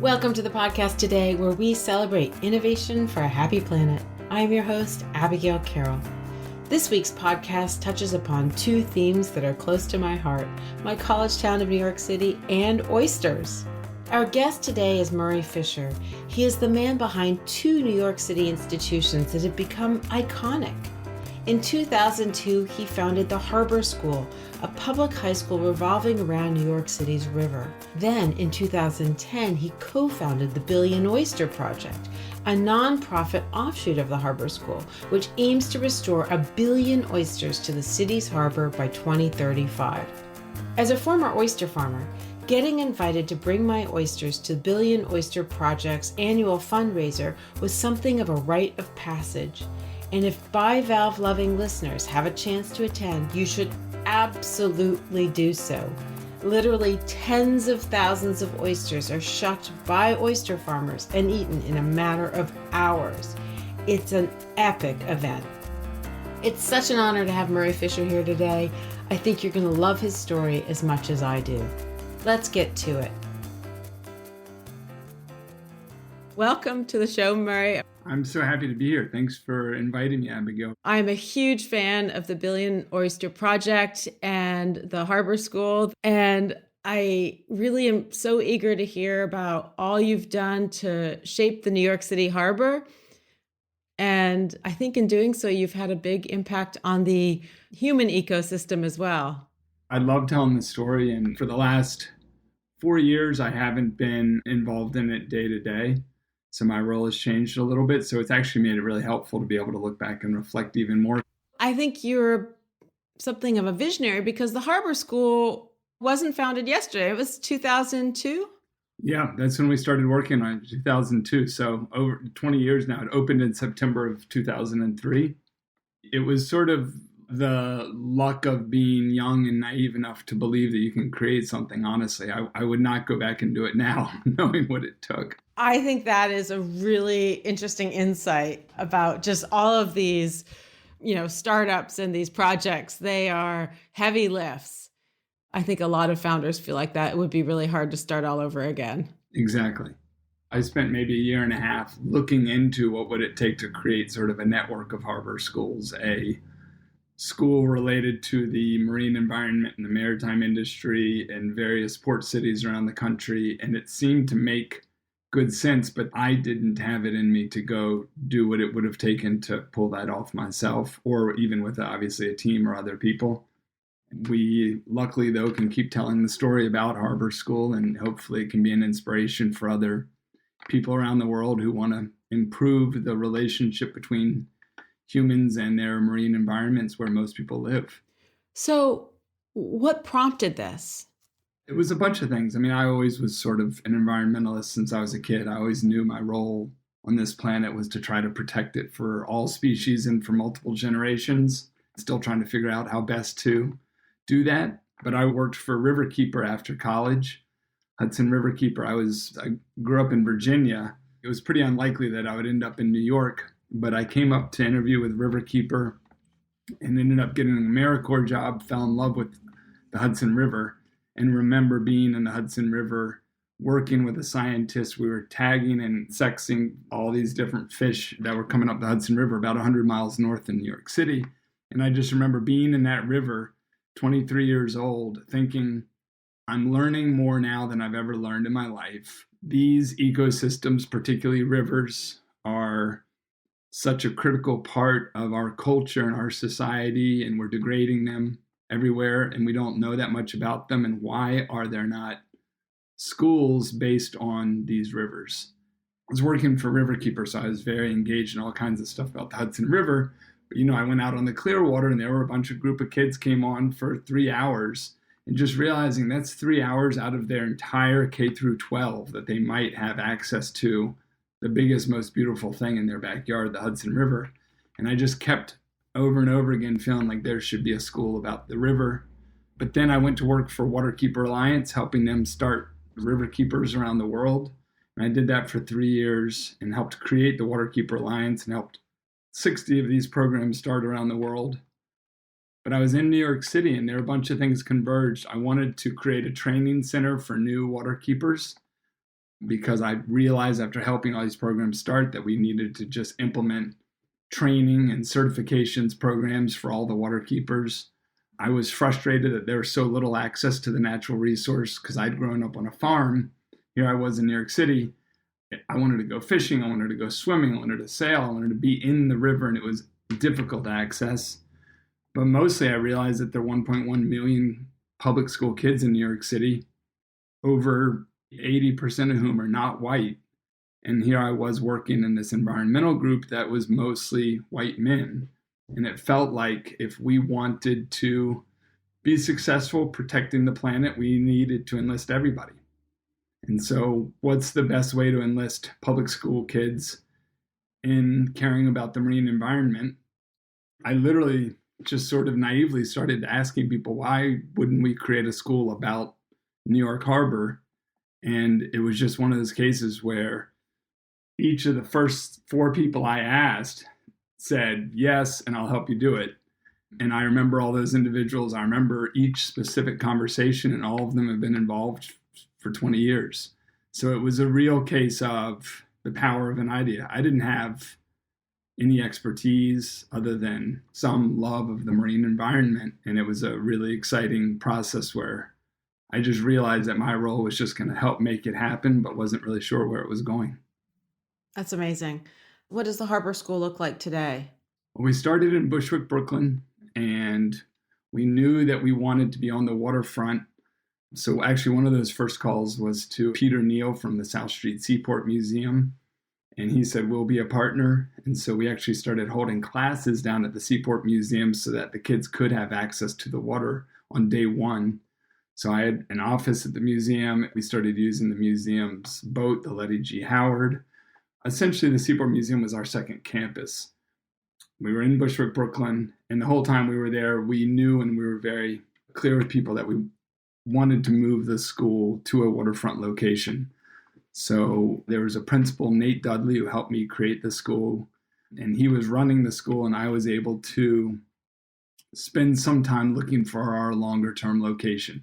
Welcome to the podcast today, where we celebrate innovation for a happy planet. I'm your host, Abigail Carroll. This week's podcast touches upon two themes that are close to my heart: my college town of New York City and oysters. Our guest today is Murray Fisher. He is the man behind two New York City institutions that have become iconic. In 2002, he founded the Harbor School, a public high school revolving around New York City's river. Then, in 2010, he co-founded the Billion Oyster Project, a nonprofit offshoot of the Harbor School, which aims to restore 1 billion oysters to the city's harbor by 2035. As a former oyster farmer, getting invited to bring my oysters to Billion Oyster Project's annual fundraiser was something of a rite of passage. And if bivalve-loving listeners have a chance to attend, you should absolutely do so. Literally tens of thousands of oysters are shucked by oyster farmers and eaten in a matter of hours. It's an epic event. It's such an honor to have Murray Fisher here today. I think you're going to love his story as much as I do. Let's get to it. Welcome to the show, Murray. I'm so happy to be here. Thanks for inviting me, Abigail. I'm a huge fan of the Billion Oyster Project and the Harbor School, and I really am so eager to hear about all you've done to shape the New York City harbor. And I think in doing so, you've had a big impact on the human ecosystem as well. I love telling the story, and for the last 4 years, I haven't been involved in it day to day. So my role has changed a little bit. So it's actually made it really helpful to be able to look back and reflect even more. I think you're something of a visionary because the Harbor School wasn't founded yesterday. It was 2002. Yeah, that's when we started working on it, 2002. So over 20 years now. It opened in September of 2003. It was sort of the luck of being young and naive enough to believe that you can create something. Honestly, I would not go back and do it now, knowing what it took. I think that is a really interesting insight about just all of these, startups and these projects. They are heavy lifts. I think a lot of founders feel like that it would be really hard to start all over again. Exactly. I spent maybe a year and a half looking into what would it take to create sort of a network of harbor schools, a school related to the marine environment and the maritime industry and various port cities around the country. And it seemed to make good sense, but I didn't have it in me to go do what it would have taken to pull that off myself, or even with obviously a team or other people. We luckily, though, can keep telling the story about Harbor School, and hopefully it can be an inspiration for other people around the world who want to improve the relationship between humans and their marine environments where most people live. So what prompted this? It was a bunch of things. I mean, I always was sort of an environmentalist since I was a kid. I always knew my role on this planet was to try to protect it for all species and for multiple generations. Still trying to figure out how best to do that. But I worked for Riverkeeper after college, Hudson Riverkeeper. I grew up in Virginia. It was pretty unlikely that I would end up in New York, but I came up to interview with Riverkeeper and ended up getting an AmeriCorps job, fell in love with the Hudson River, and remember being in the Hudson River, working with a scientist. We were tagging and sexing all these different fish that were coming up the Hudson River about 100 miles north in New York City. And I just remember being in that river, 23 years old, thinking, I'm learning more now than I've ever learned in my life. These ecosystems, particularly rivers, are such a critical part of our culture and our society, and we're degrading them everywhere, and we don't know that much about them. And why are there not schools based on these rivers? I was working for Riverkeeper, so I was very engaged in all kinds of stuff about the Hudson River. But, I went out on the Clearwater, and there were a group of kids came on for 3 hours, and just realizing that's 3 hours out of their entire K through 12 that they might have access to the biggest, most beautiful thing in their backyard, the Hudson River. And I just kept over and over again feeling like there should be a school about the river. But then I went to work for Waterkeeper Alliance, helping them start river keepers around the world. And I did that for 3 years and helped create the Waterkeeper Alliance and helped 60 of these programs start around the world. But I was in New York City and there were a bunch of things converged. I wanted to create a training center for new water keepers. because I realized after helping all these programs start that we needed to just implement training and certifications programs for all the waterkeepers. I was frustrated that there was so little access to the natural resource because I'd grown up on a farm. Here I was in New York City. I wanted to go fishing. I wanted to go swimming. I wanted to sail. I wanted to be in the river, and it was difficult to access. But mostly I realized that there are 1.1 million public school kids in New York City, over 80% of whom are not white. And here I was working in this environmental group that was mostly white men. And it felt like if we wanted to be successful protecting the planet, we needed to enlist everybody. And so what's the best way to enlist public school kids in caring about the marine environment? I literally just sort of naively started asking people, why wouldn't we create a school about New York Harbor? And it was just one of those cases where each of the first 4 people I asked said, yes, and I'll help you do it. And I remember all those individuals. I remember each specific conversation, and all of them have been involved for 20 years. So it was a real case of the power of an idea. I didn't have any expertise other than some love of the marine environment. And it was a really exciting process where I just realized that my role was just going to help make it happen, but wasn't really sure where it was going. That's amazing. What does the Harbor School look like today? Well, we started in Bushwick, Brooklyn, and we knew that we wanted to be on the waterfront. So actually one of those first calls was to Peter Neal from the South Street Seaport Museum. And he said, we'll be a partner. And so we actually started holding classes down at the Seaport Museum so that the kids could have access to the water on day one. So I had an office at the museum. We started using the museum's boat, the Letty G. Howard. Essentially, the Seaport Museum was our second campus. We were in Bushwick, Brooklyn, and the whole time we were there, we knew and we were very clear with people that we wanted to move the school to a waterfront location. So there was a principal, Nate Dudley, who helped me create the school, and he was running the school, and I was able to spend some time looking for our longer-term location.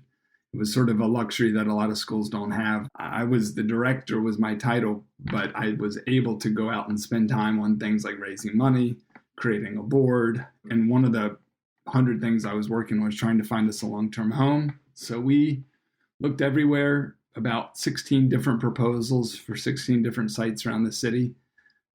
It was sort of a luxury that a lot of schools don't have. I was the director, was my title, but I was able to go out and spend time on things like raising money, creating a board. And one of the 100 things I was working on was trying to find us a long-term home. So we looked everywhere, about 16 different proposals for 16 different sites around the city.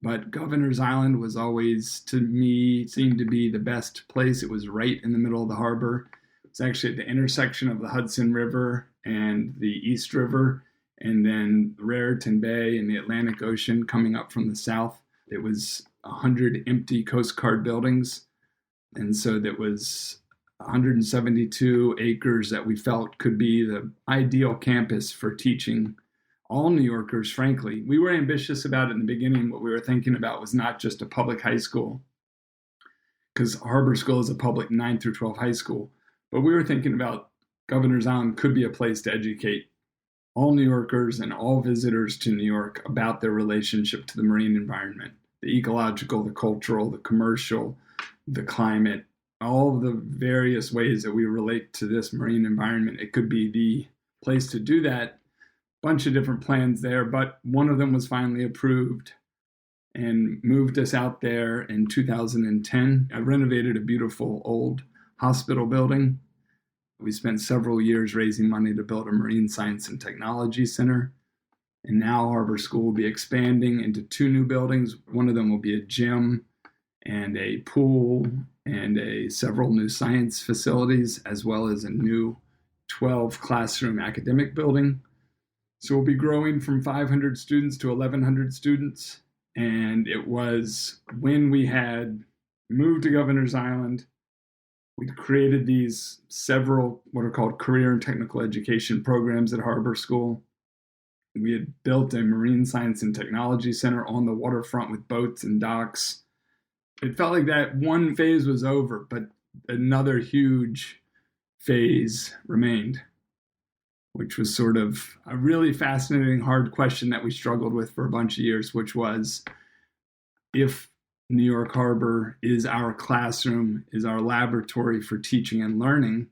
But Governor's Island was always, to me, seemed to be the best place. It was right in the middle of the harbor. It's actually at the intersection of the Hudson River and the East River, and then Raritan Bay and the Atlantic Ocean coming up from the south. It was 100 empty Coast Guard buildings. And so that was 172 acres that we felt could be the ideal campus for teaching all New Yorkers, frankly. We were ambitious about it in the beginning. What we were thinking about was not just a public high school, because Harbor School is a public 9 through 12 high school. But we were thinking about Governor's Island could be a place to educate all New Yorkers and all visitors to New York about their relationship to the marine environment, the ecological, the cultural, the commercial, the climate, all of the various ways that we relate to this marine environment. It could be the place to do that. Bunch of different plans there, but one of them was finally approved and moved us out there in 2010. I renovated a beautiful old hospital building. We spent several years raising money to build a marine science and technology center. And now Harbor School will be expanding into 2 new buildings. One of them will be a gym and a pool and several new science facilities, as well as a new 12 classroom academic building. So we'll be growing from 500 students to 1,100 students. And it was when we had moved to Governor's Island, we created these several what are called career and technical education programs at Harbor School. We had built a marine science and technology center on the waterfront with boats and docks. It felt like that one phase was over, but another huge phase remained, which was sort of a really fascinating, hard question that we struggled with for a bunch of years, which was, if New York Harbor is our classroom, is our laboratory for teaching and learning,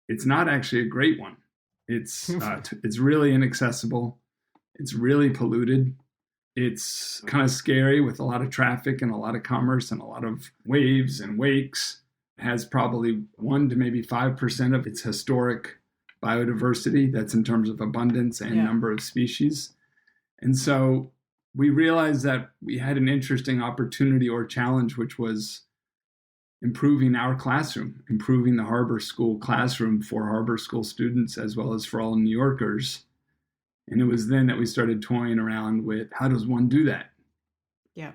it's not actually a great one. It's really inaccessible. It's really polluted. It's kind of scary with a lot of traffic and a lot of commerce and a lot of waves and wakes. It has probably 1 to maybe 5% of its historic biodiversity. That's in terms of abundance and number of species. And so we realized that we had an interesting opportunity or challenge, which was improving our classroom, improving the Harbor School classroom for Harbor School students as well as for all New Yorkers. And it was then that we started toying around with how does one do that? Yeah.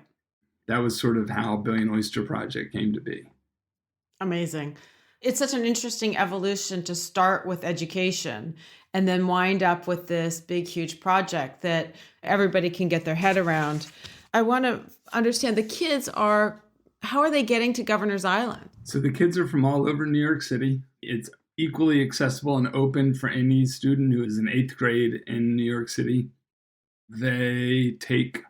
That was sort of how Billion Oyster Project came to be. Amazing. It's such an interesting evolution to start with education and then wind up with this big, huge project that everybody can get their head around. I want to understand how are they getting to Governor's Island? So the kids are from all over New York City. It's equally accessible and open for any student who is in 8th grade in New York City. They take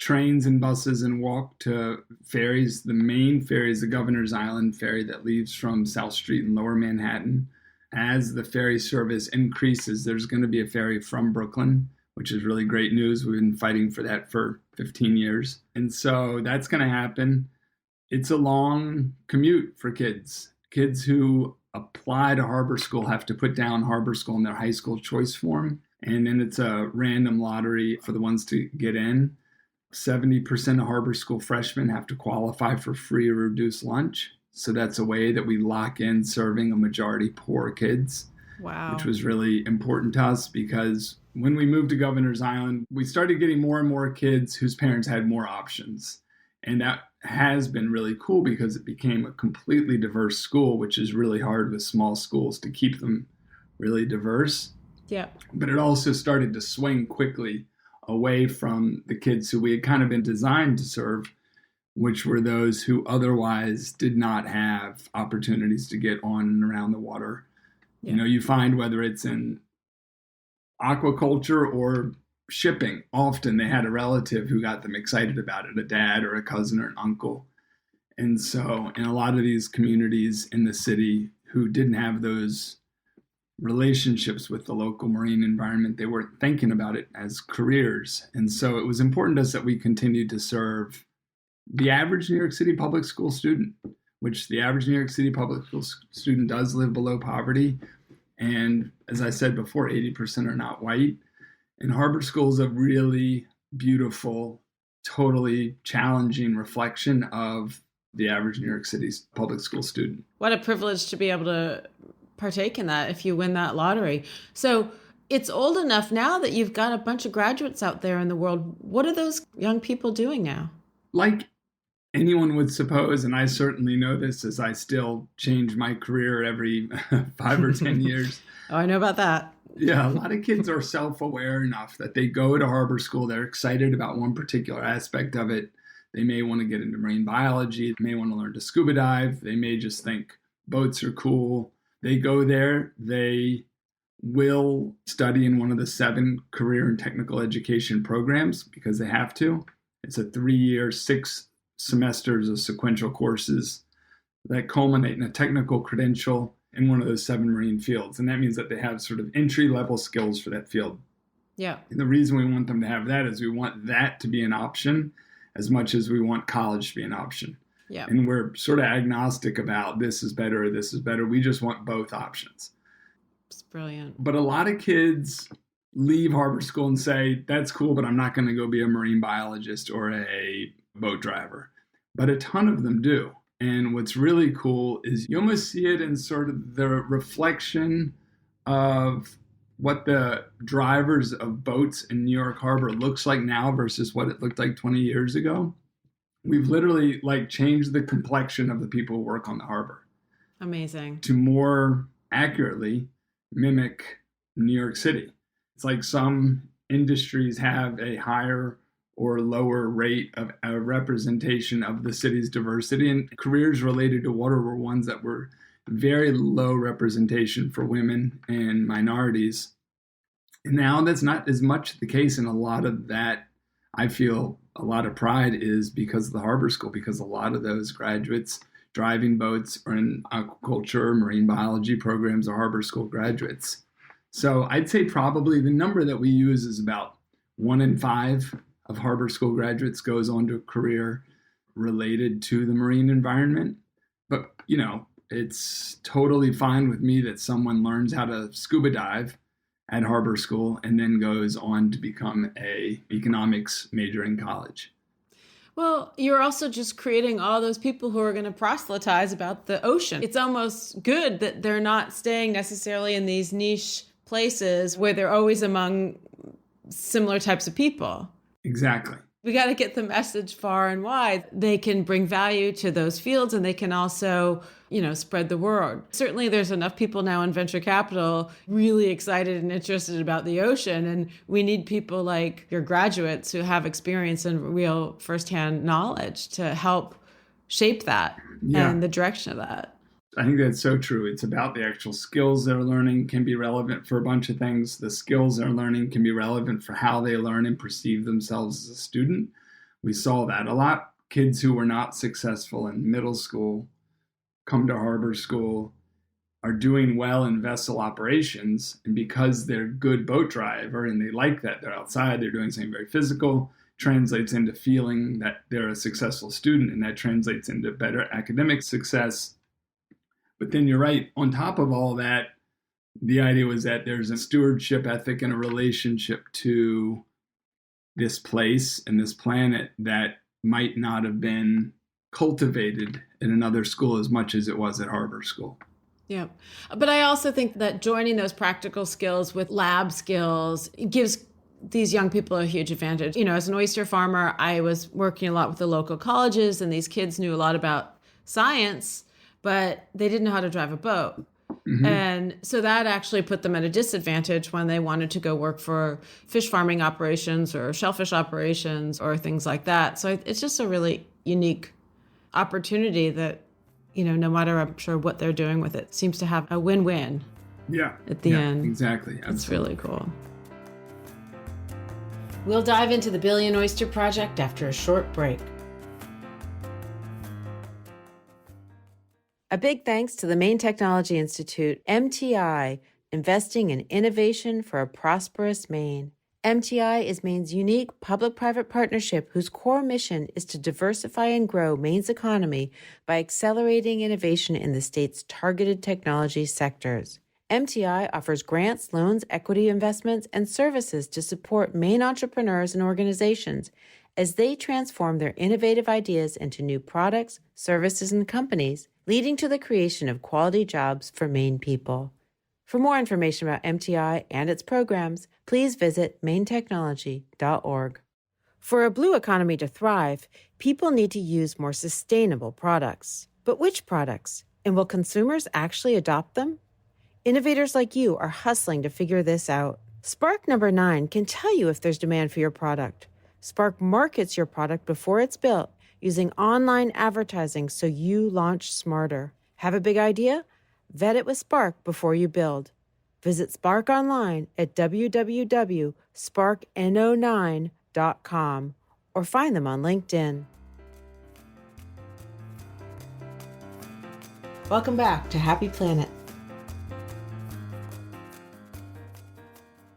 trains and buses and walk to ferries. The main ferry is the Governor's Island ferry that leaves from South Street in Lower Manhattan. As the ferry service increases, there's going to be a ferry from Brooklyn, which is really great news. We've been fighting for that for 15 years. And so that's going to happen. It's a long commute for kids. Kids who apply to Harbor School have to put down Harbor School in their high school choice form. And then it's a random lottery for the ones to get in. 70% of Harbor School freshmen have to qualify for free or reduced lunch. So that's a way that we lock in serving a majority poor kids. Wow. Which was really important to us because when we moved to Governor's Island, we started getting more and more kids whose parents had more options. And that has been really cool because it became a completely diverse school, which is really hard with small schools to keep them really diverse. Yeah. But it also started to swing quickly away from the kids who we had kind of been designed to serve, which were those who otherwise did not have opportunities to get on and around the water. Yeah. You know, you find whether it's in aquaculture or shipping, often they had a relative who got them excited about it, a dad or a cousin or an uncle. And so in a lot of these communities in the city who didn't have those relationships with the local marine environment, they weren't thinking about it as careers. And so it was important to us that we continued to serve the average New York City public school student, which the average New York City public school student does live below poverty. And as I said before, 80% are not white. And Harbor School is a really beautiful, totally challenging reflection of the average New York City's public school student. What a privilege to be able to partake in that if you win that lottery. So it's old enough now that you've got a bunch of graduates out there in the world. What are those young people doing now? Like anyone would suppose, and I certainly know this as I still change my career every 5 or 10 years. Oh, I know about that. Yeah, a lot of kids are self-aware enough that they go to Harbor School. They're excited about one particular aspect of it. They may want to get into marine biology. They may want to learn to scuba dive. They may just think boats are cool. They go there. They will study in one of the 7 career and technical education programs because they have to. It's a 3-year, 6 semesters of sequential courses that culminate in a technical credential in one of those 7 marine fields. And that means that they have sort of entry-level skills for that field. Yeah. And the reason we want them to have that is we want that to be an option as much as we want college to be an option. Yeah. And we're sort of agnostic about this is better or this is better. We just want both options. It's brilliant. But a lot of kids leave Harbor School and say, that's cool, but I'm not going to go be a marine biologist or a boat driver. But a ton of them do. And what's really cool is you almost see it in sort of the reflection of what the drivers of boats in New York Harbor looks like now versus what it looked like 20 years ago. We've literally changed the complexion of the people who work on the harbor. Amazing. To more accurately mimic New York City. It's like some industries have a higher or lower rate of a representation of the city's diversity, and careers related to water were ones that were very low representation for women and minorities. And now that's not as much the case, and a lot of that, I feel a lot of pride is because of the Harbor School, because a lot of those graduates driving boats or in aquaculture, marine biology programs are Harbor School graduates. So I'd say probably the number that we use is about 1 in 5 of harbor school graduates goes on to a career related to the marine environment. But, it's totally fine with me that someone learns how to scuba dive at harbor school and then goes on to become a economics major in college. Well, you're also just creating all those people who are going to proselytize about the ocean. It's almost good that they're not staying necessarily in these niche places where they're always among similar types of people. Exactly. We got to get the message far and wide. They can bring value to those fields, and they can also, spread the word. Certainly there's enough people now in venture capital really excited and interested about the ocean. And we need people like your graduates who have experience and real firsthand knowledge to help shape that and the direction of that. I think that's so true. It's about the actual skills they're learning can be relevant for a bunch of things. The skills they're learning can be relevant for how they learn and perceive themselves as a student. We saw that a lot. Kids who were not successful in middle school come to harbor school, are doing well in vessel operations. And because they're a good boat driver and they like that, they're outside, they're doing something very physical, translates into feeling that they're a successful student, and that translates into better academic success. But then you're right, on top of all that, the idea was that there's a stewardship ethic and a relationship to this place and this planet that might not have been cultivated in another school as much as it was at harbor school. Yeah. But I also think that joining those practical skills with lab skills gives these young people a huge advantage. As an oyster farmer, I was working a lot with the local colleges, and these kids knew a lot about science, but they didn't know how to drive a boat. Mm-hmm. And so that actually put them at a disadvantage when they wanted to go work for fish farming operations or shellfish operations or things like that. So it's just a really unique opportunity that, no matter, I'm sure, what they're doing with it, seems to have a win-win at the end. Exactly. Absolutely. It's really cool. We'll dive into the Billion Oyster Project after a short break. A big thanks to the Maine Technology Institute, MTI, investing in innovation for a prosperous Maine. MTI is Maine's unique public-private partnership whose core mission is to diversify and grow Maine's economy by accelerating innovation in the state's targeted technology sectors. MTI offers grants, loans, equity investments, and services to support Maine entrepreneurs and organizations as they transform their innovative ideas into new products, services, and companies, leading to the creation of quality jobs for Maine people. For more information about MTI and its programs, please visit mainetechnology.org. For a blue economy to thrive, people need to use more sustainable products. But which products? And will consumers actually adopt them? Innovators like you are hustling to figure this out. Spark number 9 can tell you if there's demand for your product. Spark markets your product before it's built using online advertising so you launch smarter. Have a big idea? Vet it with Spark before you build. Visit Spark online at www.sparkno9.com or find them on LinkedIn. Welcome back to Happy Planet.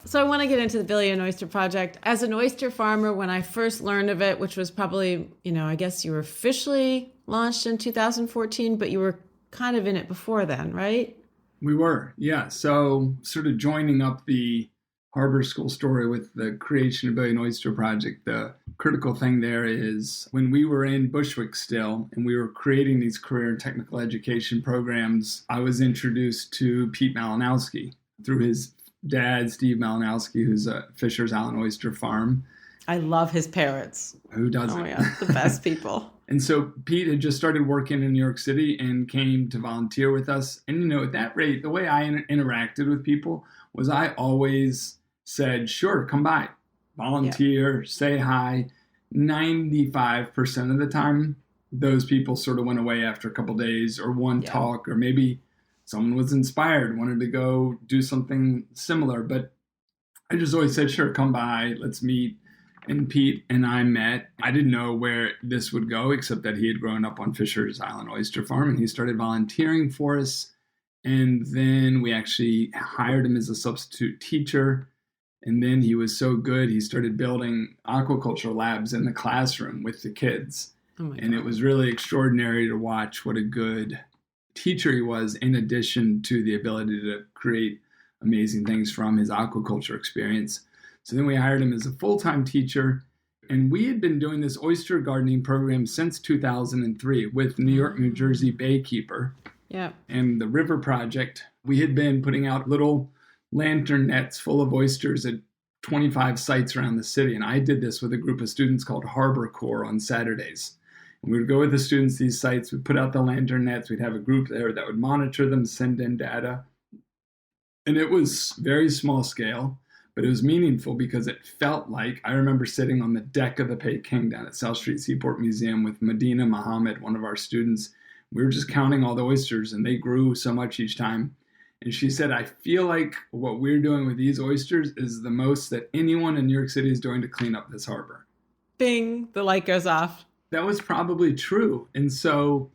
So I want to get into the Billion Oyster Project. As an oyster farmer, when I first learned of it, which was probably, I guess you were officially launched in 2014, but you were kind of in it before then, right? We were, yeah. So sort of joining up the harbor school story with the creation of Billion Oyster Project, the critical thing there is when we were in Bushwick still and we were creating these career and technical education programs, I was introduced to Pete Malinowski through his dad, Steve Malinowski, who's a Fisher's Island Oyster Farm. I love his parents. Who doesn't? Oh my God, the best people. And so Pete had just started working in New York City and came to volunteer with us. And, at that rate, the way I interacted with people was I always said, sure, come by, volunteer, say hi. 95% of the time, those people sort of went away after a couple of days or one talk, or maybe someone was inspired, wanted to go do something similar. But I just always said, sure, come by, let's meet. And Pete and I met. I didn't know where this would go, except that he had grown up on Fisher's Island Oyster Farm, and he started volunteering for us. And then we actually hired him as a substitute teacher. And then he was so good, he started building aquaculture labs in the classroom with the kids. Oh my and God. It was really extraordinary to watch what a good teacher he was, in addition to the ability to create amazing things from his aquaculture experience. So then we hired him as a full-time teacher. And we had been doing this oyster gardening program since 2003 with New York, New Jersey Baykeeper. Yeah. And the River Project. We had been putting out little lantern nets full of oysters at 25 sites around the city. And I did this with a group of students called Harbor Corps on Saturdays. And we would go with the students to these sites, we'd put out the lantern nets, we'd have a group there that would monitor them, send in data. And it was very small scale, but it was meaningful because it felt like, I remember sitting on the deck of the Peking down at South Street Seaport Museum with Medina Muhammad, one of our students. We were just counting all the oysters, and they grew so much each time. And she said, I feel like what we're doing with these oysters is the most that anyone in New York City is doing to clean up this harbor. Bing, the light goes off. That was probably true. And so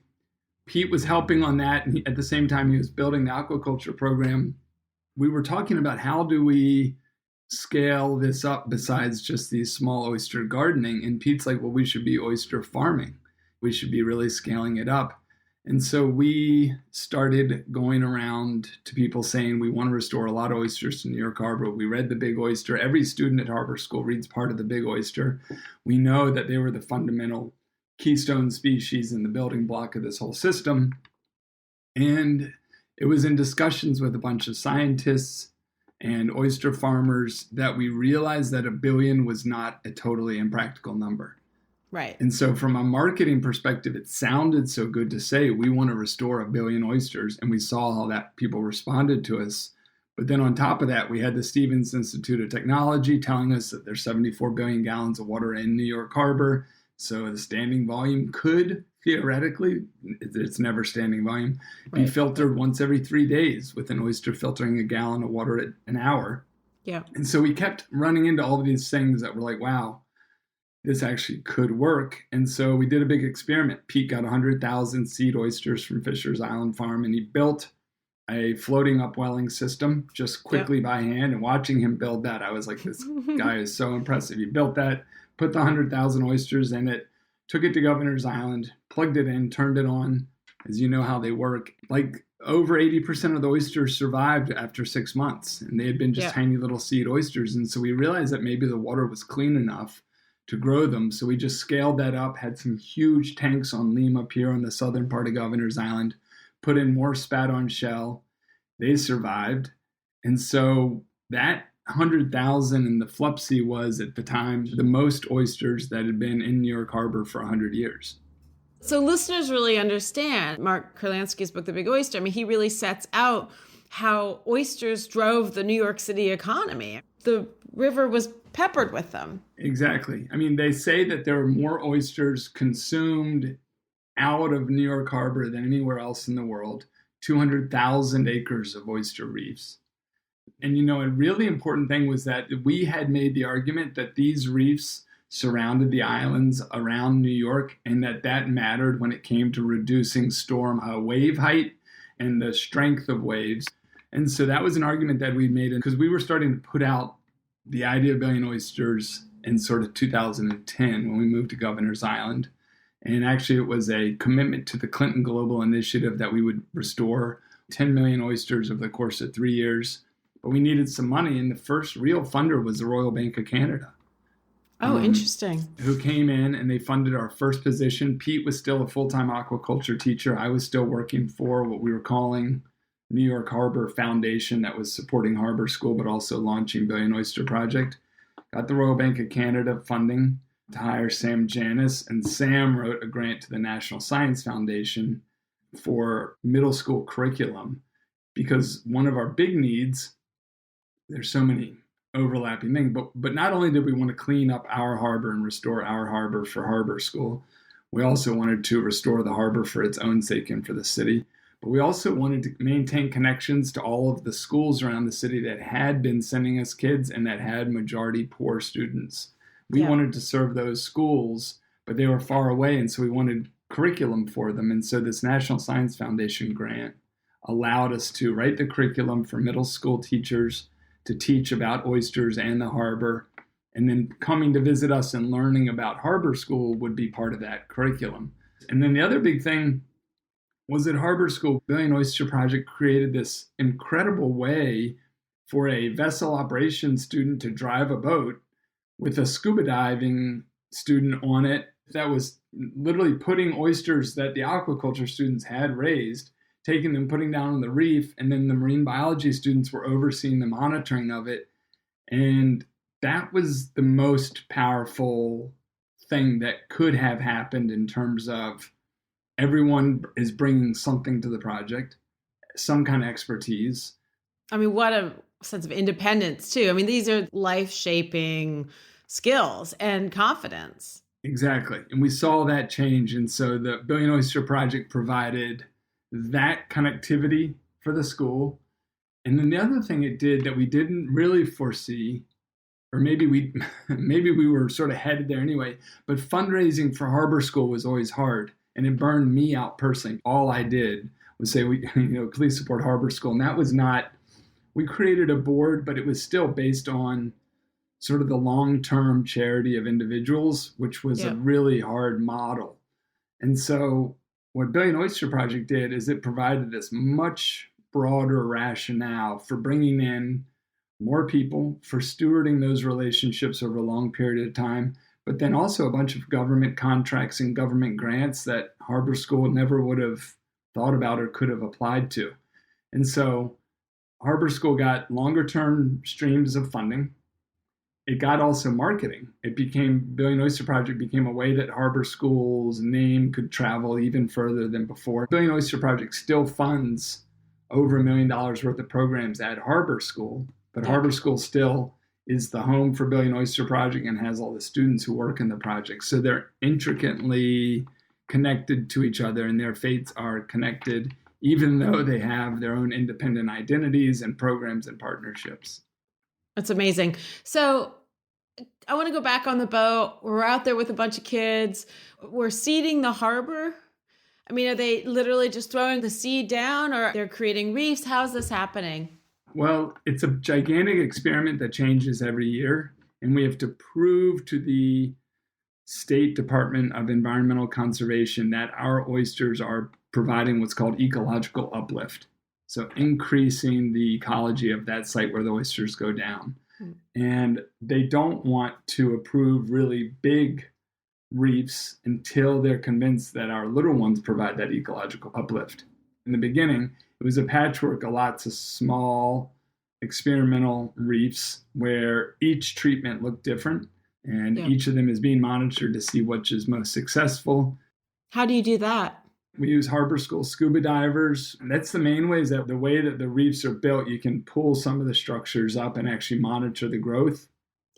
Pete was helping on that. And at the same time, he was building the aquaculture program. We were talking about how do we scale this up besides just these small oyster gardening. And Pete's like, well, we should be oyster farming. We should be really scaling it up. And so we started going around to people saying we want to restore a lot of oysters to New York Harbor. We read The Big Oyster. Every student at Harbor School reads part of The Big Oyster. We know that they were the fundamental keystone species in the building block of this whole system. And it was in discussions with a bunch of scientists and oyster farmers that we realized that 1 billion was not a totally impractical number. Right. And so from a marketing perspective, it sounded so good to say we want to restore 1 billion oysters. And we saw how that people responded to us. But then on top of that, we had the Stevens Institute of Technology telling us that there's 74 billion gallons of water in New York Harbor. So the standing volume could theoretically, it's never standing volume, be filtered once every 3 days, with an oyster filtering a gallon of water an hour. Yeah. And so we kept running into all of these things that were like, wow, this actually could work. And so we did a big experiment. Pete got 100,000 seed oysters from Fisher's Island Farm, and he built a floating upwelling system just quickly by hand. And watching him build that, I was like, this guy is so impressive. He built that, put the 100,000 oysters in it, took it to Governor's Island, plugged it in, turned it on. As you know how they work, like over 80% of the oysters survived after 6 months, and they had been just tiny little seed oysters. And so we realized that maybe the water was clean enough to grow them. So we just scaled that up, had some huge tanks on Lima Pier on the southern part of Governor's Island, put in more spat on shell. They survived. And so that 100,000 in the Flupsy was at the time the most oysters that had been in New York Harbor for 100 years. So listeners really understand Mark Kurlansky's book, The Big Oyster. I mean, he really sets out how oysters drove the New York City economy. The river was peppered with them. Exactly. I mean, they say that there were more oysters consumed out of New York Harbor than anywhere else in the world. 200,000 acres of oyster reefs. And, you know, a really important thing was that we had made the argument that these reefs surrounded the islands around New York, and that mattered when it came to reducing storm wave height and the strength of waves. And so that was an argument that we made because we were starting to put out the idea of Billion Oysters in sort of 2010 when we moved to Governor's Island. And actually it was a commitment to the Clinton Global Initiative that we would restore 10 million oysters over the course of 3 years. But we needed some money, and the first real funder was the Royal Bank of Canada. Oh, interesting. Who came in and they funded our first position. Pete was still a full-time aquaculture teacher. I was still working for what we were calling New York Harbor Foundation, that was supporting Harbor School, but also launching Billion Oyster Project. Got the Royal Bank of Canada funding to hire Sam Janis, and Sam wrote a grant to the National Science Foundation for middle school curriculum, because one of our big needs, there's so many overlapping things, but not only did we want to clean up our harbor and restore our harbor for Harbor School, we also wanted to restore the harbor for its own sake and for the city. But we also wanted to maintain connections to all of the schools around the city that had been sending us kids and that had majority poor students. We wanted to serve those schools, but they were far away, and so we wanted curriculum for them. And so this National Science Foundation grant allowed us to write the curriculum for middle school teachers to teach about oysters and the harbor. And then coming to visit us and learning about harbor school would be part of that curriculum. And then the other big thing was at harbor school, Billion Oyster Project created this incredible way for a vessel operations student to drive a boat with a scuba diving student on it that was literally putting oysters that the aquaculture students had raised, taking them, putting down on the reef, and then the marine biology students were overseeing the monitoring of it. And that was the most powerful thing that could have happened in terms of everyone is bringing something to the project, some kind of expertise. I mean, what a sense of independence, too. I mean, these are life-shaping skills and confidence. Exactly. And we saw that change. And so the Billion Oyster Project provided that connectivity for the school. And then the other thing it did that we didn't really foresee, or maybe we were sort of headed there anyway, but fundraising for harbor school was always hard. And it burned me out personally. All I did was say, please support harbor school. And that was not, we created a board, but it was still based on sort of the long-term charity of individuals, which was a really hard model. And so what Billion Oyster Project did is it provided this much broader rationale for bringing in more people, for stewarding those relationships over a long period of time, but then also a bunch of government contracts and government grants that harbor school never would have thought about or could have applied to. And so harbor school got longer term streams of funding. It got also marketing. Billion Oyster Project became a way that harbor school's name could travel even further than before. Billion Oyster Project still funds over $1 million worth of programs at harbor school, but harbor school still is the home for Billion Oyster Project and has all the students who work in the project. So they're intricately connected to each other and their fates are connected, even though they have their own independent identities and programs and partnerships. That's amazing. So I want to go back on the boat. We're out there with a bunch of kids. We're seeding the harbor. I mean, are they literally just throwing the seed down or they're creating reefs? How's this happening? Well, it's a gigantic experiment that changes every year. And we have to prove to the State Department of Environmental Conservation that our oysters are providing what's called ecological uplift. So increasing the ecology of that site where the oysters go down. And they don't want to approve really big reefs until they're convinced that our little ones provide that ecological uplift. In the beginning, it was a patchwork of lots of small experimental reefs where each treatment looked different and each of them is being monitored to see which is most successful. How do you do that? We use harbor school scuba divers. And that's the main way, is that the way that the reefs are built, you can pull some of the structures up and actually monitor the growth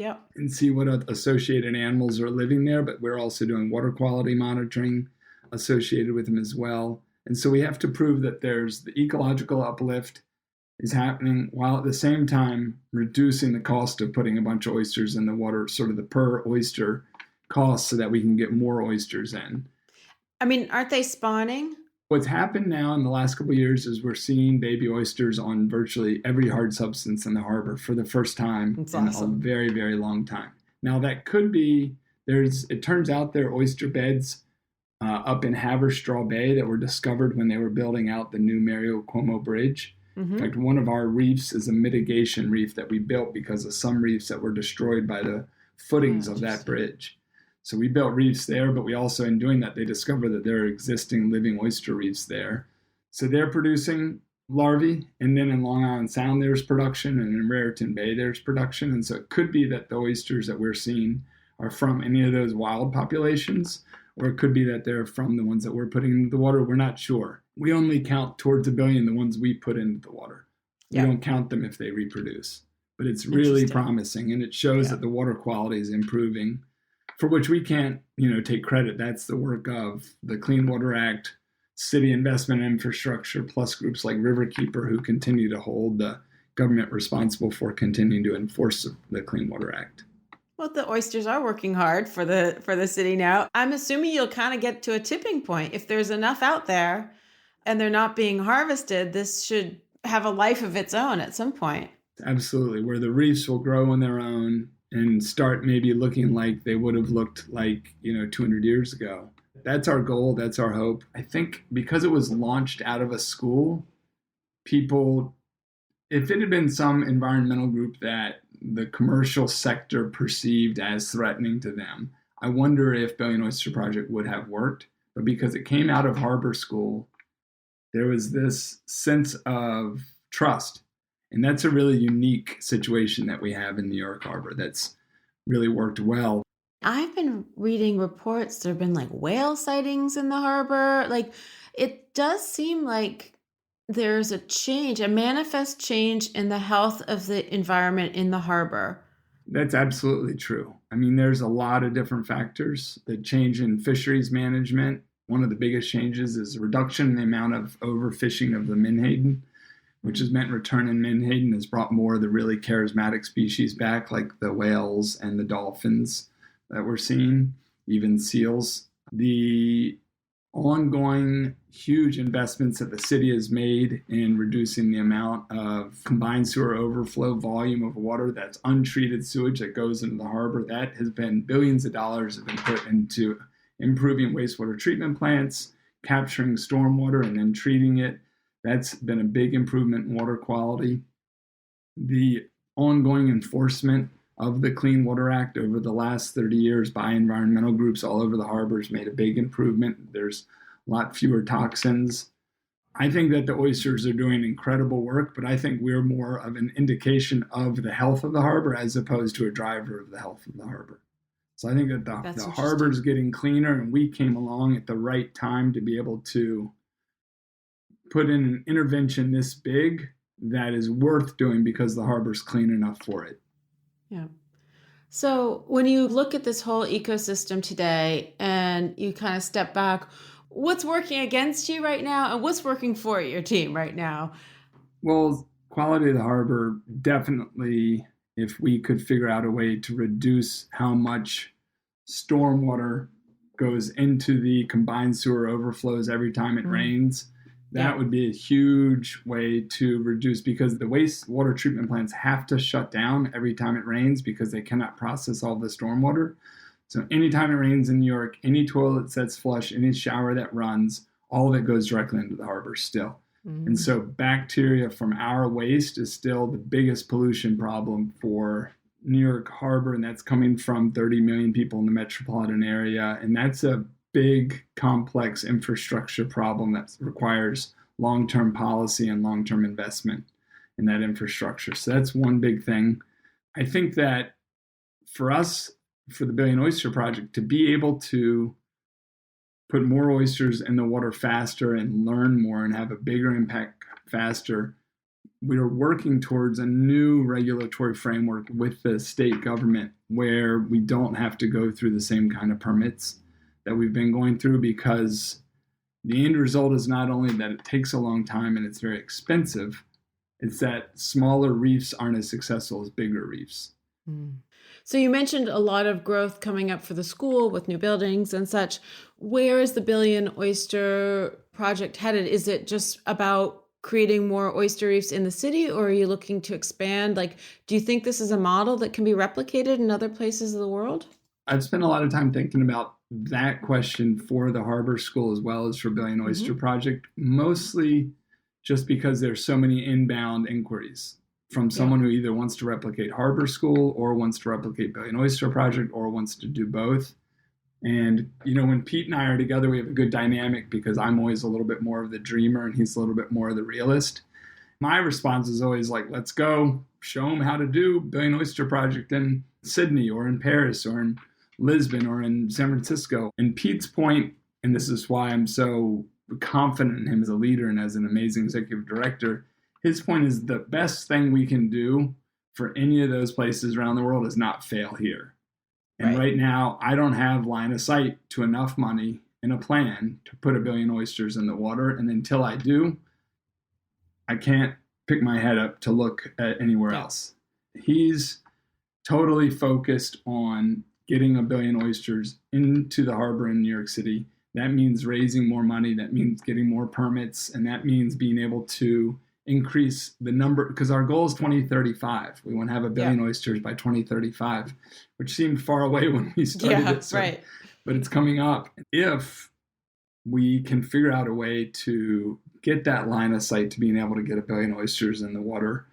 and see what associated animals are living there. But we're also doing water quality monitoring associated with them as well. And so we have to prove that there's the ecological uplift is happening while at the same time reducing the cost of putting a bunch of oysters in the water, sort of the per oyster cost, so that we can get more oysters in. I mean, aren't they spawning? What's happened now in the last couple of years is we're seeing baby oysters on virtually every hard substance in the harbor for the first time in a very, very long time. Now, that could be, it turns out there are oyster beds up in Haverstraw Bay that were discovered when they were building out the new Mario Cuomo Bridge. In fact, one of our reefs is a mitigation reef that we built because of some reefs that were destroyed by the footings of that bridge. So we built reefs there, but we also, in doing that, they discovered that there are existing living oyster reefs there. So they're producing larvae, and then in Long Island Sound there's production, and in Raritan Bay there's production. And so it could be that the oysters that we're seeing are from any of those wild populations, or it could be that they're from the ones that we're putting into the water. We're not sure. We only count towards 1 billion the ones we put into the water. We don't count them if they reproduce. But it's really promising, and it shows that the water quality is improving, for which we can't, take credit. That's the work of the Clean Water Act, city investment infrastructure, plus groups like Riverkeeper, who continue to hold the government responsible for continuing to enforce the Clean Water Act. Well, the oysters are working hard for the city now. I'm assuming you'll kind of get to a tipping point. If there's enough out there and they're not being harvested, this should have a life of its own at some point. Absolutely, where the reefs will grow on their own and start maybe looking like they would have looked like, 200 years ago. That's our goal. That's our hope. I think because it was launched out of a school, people, if it had been some environmental group that the commercial sector perceived as threatening to them, I wonder if Billion Oyster Project would have worked. But because it came out of harbor school, there was this sense of trust. And that's a really unique situation that we have in New York Harbor that's really worked well. I've been reading reports. There have been like whale sightings in the harbor. Like, it does seem like there's a change, a manifest change in the health of the environment in the harbor. That's absolutely true. I mean, there's a lot of different factors. The change in fisheries management, one of the biggest changes is a reduction in the amount of overfishing of the menhaden, which has meant return in menhaden has brought more of the really charismatic species back, like the whales and the dolphins that we're seeing, even seals. The ongoing huge investments that the city has made in reducing the amount of combined sewer overflow volume of water, that's untreated sewage that goes into the harbor, that has been billions of dollars have been put into improving wastewater treatment plants, capturing stormwater and then treating it. That's been a big improvement in water quality. The ongoing enforcement of the Clean Water Act over the last 30 years by environmental groups all over the harbor has made a big improvement. There's a lot fewer toxins. I think that the oysters are doing incredible work, but I think we're more of an indication of the health of the harbor as opposed to a driver of the health of the harbor. So I think that the harbor's getting cleaner, and we came along at the right time to be able to put in an intervention this big that is worth doing because the harbor's clean enough for it. Yeah. So when you look at this whole ecosystem today and you kind of step back, what's working against you right now and what's working for your team right now? Well, quality of the harbor, definitely, if we could figure out a way to reduce how much stormwater goes into the combined sewer overflows every time it rains, that would be a huge way to reduce, because the wastewater treatment plants have to shut down every time it rains because they cannot process all the stormwater. So anytime it rains in New York, any toilet sets flush, any shower that runs, all of it goes directly into the harbor still. And so bacteria from our waste is still the biggest pollution problem for New York Harbor, and that's coming from 30 million people in the metropolitan area. And that's a big, complex infrastructure problem that requires long-term policy and long-term investment in that infrastructure. So that's one big thing. I think that for us, for the Billion Oyster Project, to be able to put more oysters in the water faster and learn more and have a bigger impact faster, we are working towards a new regulatory framework with the state government where we don't have to go through the same kind of permits that we've been going through, because the end result is not only that it takes a long time and it's very expensive, it's that smaller reefs aren't as successful as bigger reefs. So you mentioned a lot of growth coming up for the school with new buildings and such. Where is the Billion Oyster Project headed? Is it just about creating more oyster reefs in the city, or are you looking to expand? Like, do you think this is a model that can be replicated in other places of the world? I've spent a lot of time thinking about that question for the Harbor School as well as for Billion Oyster Project, mostly just because there's so many inbound inquiries from someone who either wants to replicate Harbor School or wants to replicate Billion Oyster Project or wants to do both. And, when Pete and I are together, we have a good dynamic because I'm always a little bit more of the dreamer and he's a little bit more of the realist. My response is always like, let's go show them how to do Billion Oyster Project in Sydney or in Paris or in Lisbon or in San Francisco. And Pete's point, and this is why I'm so confident in him as a leader and as an amazing executive director, his point is the best thing we can do for any of those places around the world is not fail here. And right now, I don't have line of sight to enough money in a plan to put 1 billion oysters in the water. And until I do, I can't pick my head up to look at anywhere else. He's totally focused on getting 1 billion oysters into the harbor in New York City. That means raising more money. That means getting more permits. And that means being able to increase the number, because our goal is 2035. We want to have a billion oysters by 2035, which seemed far away when we started it. Right. But it's coming up. If we can figure out a way to get that line of sight to being able to get a billion oysters in the water,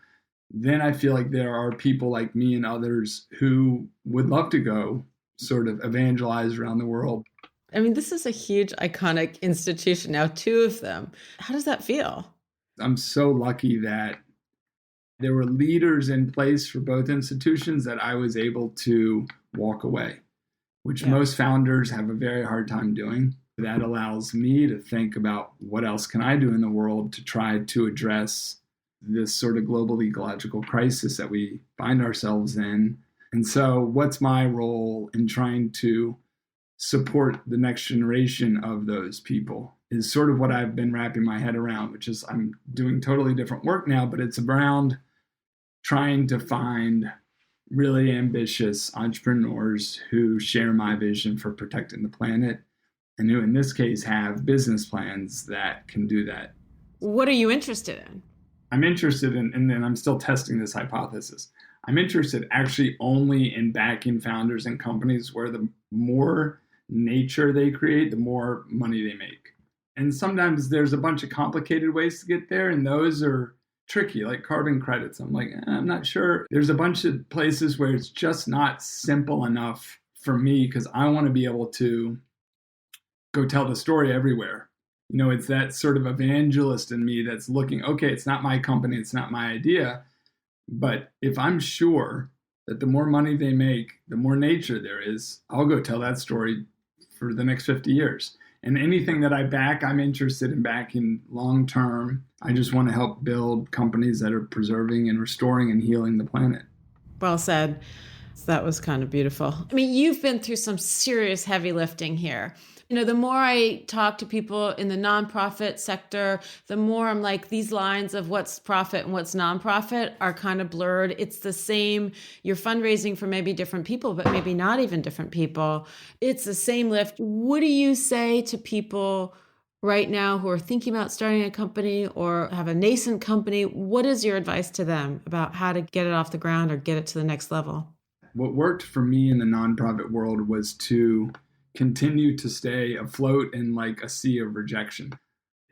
then I feel like there are people like me and others who would love to go sort of evangelize around the world. I mean, this is a huge, iconic institution now, 2 of them. How does that feel? I'm so lucky that there were leaders in place for both institutions that I was able to walk away, which most founders have a very hard time doing. That allows me to think about what else can I do in the world to try to address this sort of global ecological crisis that we find ourselves in. And so what's my role in trying to support the next generation of those people is sort of what I've been wrapping my head around, which is I'm doing totally different work now, but it's around trying to find really ambitious entrepreneurs who share my vision for protecting the planet and who in this case have business plans that can do that. What are you interested in? I'm interested in, and then I'm still testing this hypothesis, I'm interested actually only in backing founders and companies where the more nature they create, the more money they make. And sometimes there's a bunch of complicated ways to get there, and those are tricky, like carbon credits. I'm like, I'm not sure. There's a bunch of places where it's just not simple enough for me because I want to be able to go tell the story everywhere. You know, it's that sort of evangelist in me that's looking, okay, it's not my company, it's not my idea. But if I'm sure that the more money they make, the more nature there is, I'll go tell that story for the next 50 years. And anything that I back, I'm interested in backing long term. I just want to help build companies that are preserving and restoring and healing the planet. Well said. That was kind of beautiful. I mean, you've been through some serious heavy lifting here. You know, the more I talk to people in the nonprofit sector, the more I'm like, these lines of what's profit and what's nonprofit are kind of blurred. It's the same. You're fundraising for maybe different people, but maybe not even different people. It's the same lift. What do you say to people right now who are thinking about starting a company or have a nascent company? What is your advice to them about how to get it off the ground or get it to the next level? What worked for me in the nonprofit world was to continue to stay afloat in like a sea of rejection.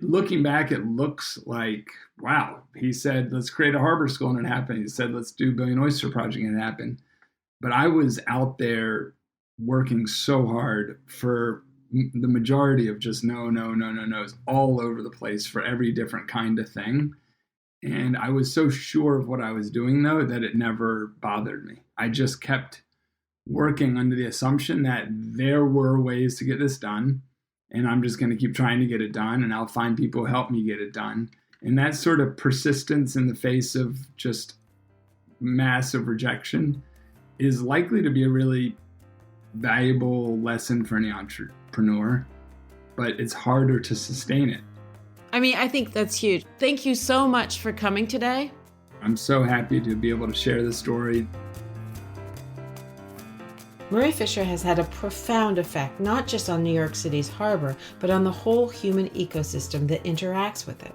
Looking back, it looks like, wow, he said, let's create a harbor school and it happened. He said, let's do Billion Oyster Project and it happened. But I was out there working so hard for the majority of just no's all over the place for every different kind of thing. And I was so sure of what I was doing, though, that it never bothered me. I just kept working under the assumption that there were ways to get this done, and I'm just going to keep trying to get it done, and I'll find people who help me get it done. And that sort of persistence in the face of just massive rejection is likely to be a really valuable lesson for any entrepreneur, but it's harder to sustain it. I mean, I think that's huge. Thank you so much for coming today. I'm so happy to be able to share this story. Murray Fisher has had a profound effect, not just on New York City's harbor, but on the whole human ecosystem that interacts with it,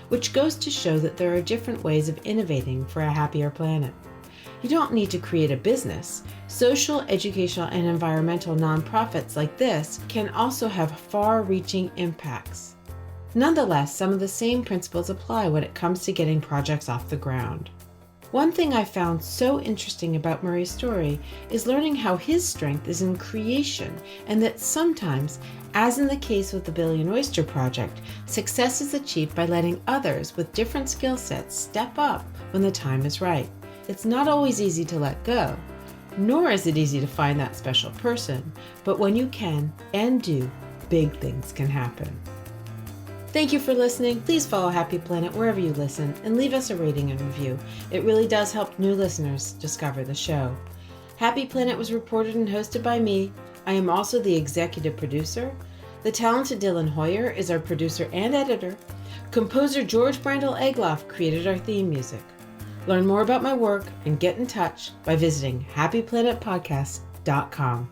which goes to show that there are different ways of innovating for a happier planet. You don't need to create a business. Social, educational, and environmental nonprofits like this can also have far-reaching impacts. Nonetheless, some of the same principles apply when it comes to getting projects off the ground. One thing I found so interesting about Murray's story is learning how his strength is in creation, and that sometimes, as in the case with the Billion Oyster Project, success is achieved by letting others with different skill sets step up when the time is right. It's not always easy to let go, nor is it easy to find that special person, but when you can and do, big things can happen. Thank you for listening. Please follow Happy Planet wherever you listen and leave us a rating and review. It really does help new listeners discover the show. Happy Planet was reported and hosted by me. I am also the executive producer. The talented Dylan Hoyer is our producer and editor. Composer George Brandel Egloff created our theme music. Learn more about my work and get in touch by visiting happyplanetpodcast.com.